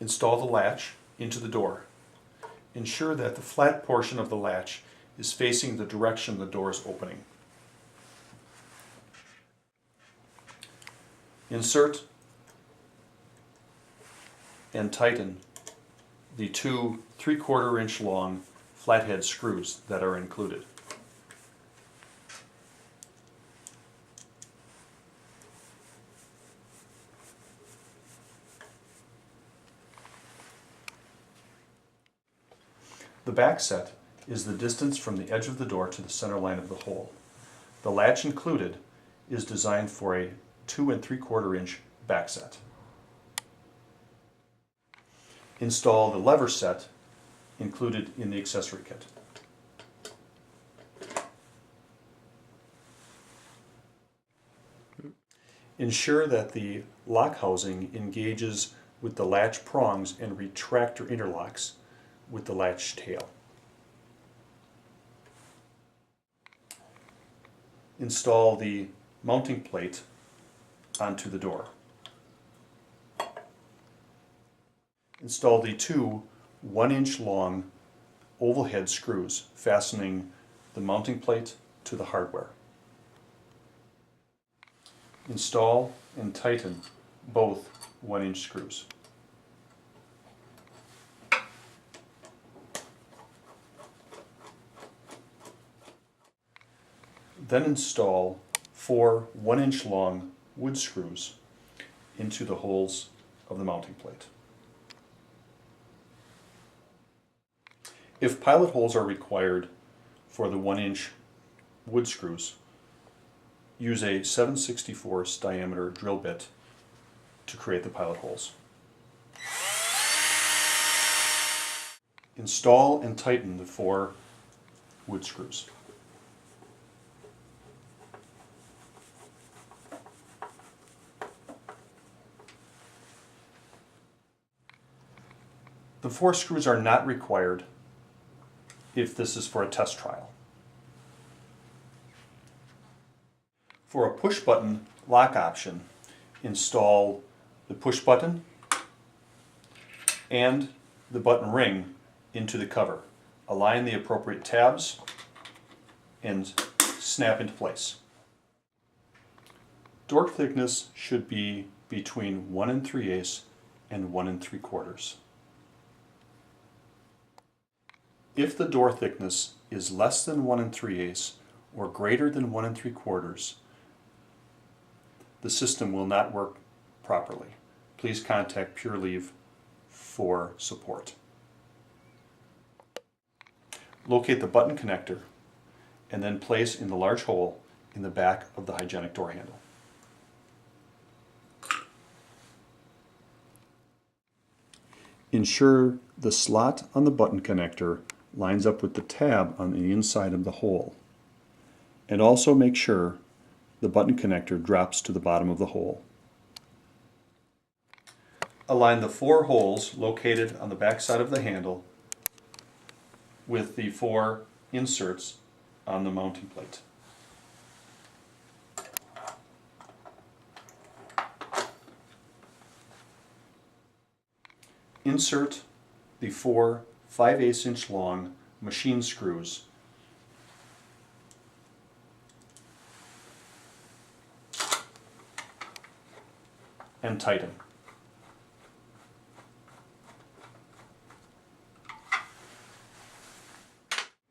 Install the latch into the door. Ensure that the flat portion of the latch is facing the direction the door is opening. Insert and tighten the two 3/4 inch long flathead screws that are included. The back set is the distance from the edge of the door to the center line of the hole. The latch included is designed for a 2 3/4 inch back set. Install the lever set included in the accessory kit. Ensure that the lock housing engages with the latch prongs and retractor interlocks with the latch tail. Install the mounting plate onto the door. Install the two 1-inch long oval head screws fastening the mounting plate to the hardware. Install and tighten both 1-inch screws. Then install 4 1-inch long wood screws into the holes of the mounting plate. If pilot holes are required for the 1-inch wood screws, use a 7/64 diameter drill bit to create the pilot holes. Install and tighten the 4 wood screws. The 4 screws are not required if this is for a test trial. For a push button lock option, install the push button and the button ring into the cover. Align the appropriate tabs and snap into place. Door thickness should be between 1 3/8 and 1 3/4. If the door thickness is less than 1 3/8 or greater than 1 3/4, the system will not work properly. Please contact Pure Leave for support. Locate the button connector and then place in the large hole in the back of the Hygienic door handle. Ensure the slot on the button connector lines up with the tab on the inside of the hole. And also make sure the button connector drops to the bottom of the hole. Align the 4 holes located on the back side of the handle with the 4 inserts on the mounting plate. Insert the 4 5/8 inch long machine screws and tighten.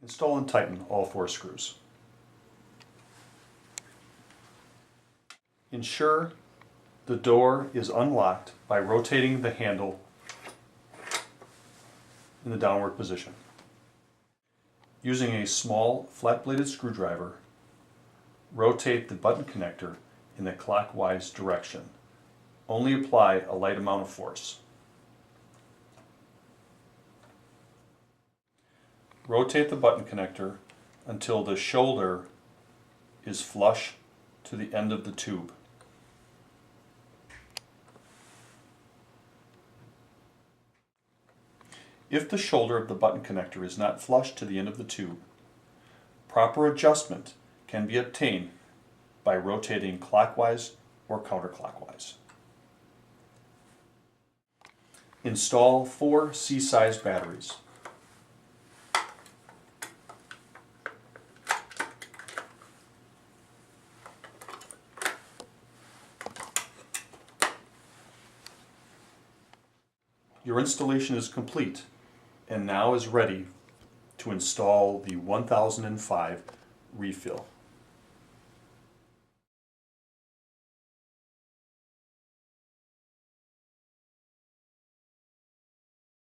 Install and tighten all 4 screws. Ensure the door is unlocked by rotating the handle in the downward position. Using a small flat-bladed screwdriver, rotate the button connector in the clockwise direction. Only apply a light amount of force. Rotate the button connector until the shoulder is flush to the end of the tube. If the shoulder of the button connector is not flush to the end of the tube, proper adjustment can be obtained by rotating clockwise or counterclockwise. Install 4 C-sized batteries. Your installation is complete and now is ready to install the 1005 refill.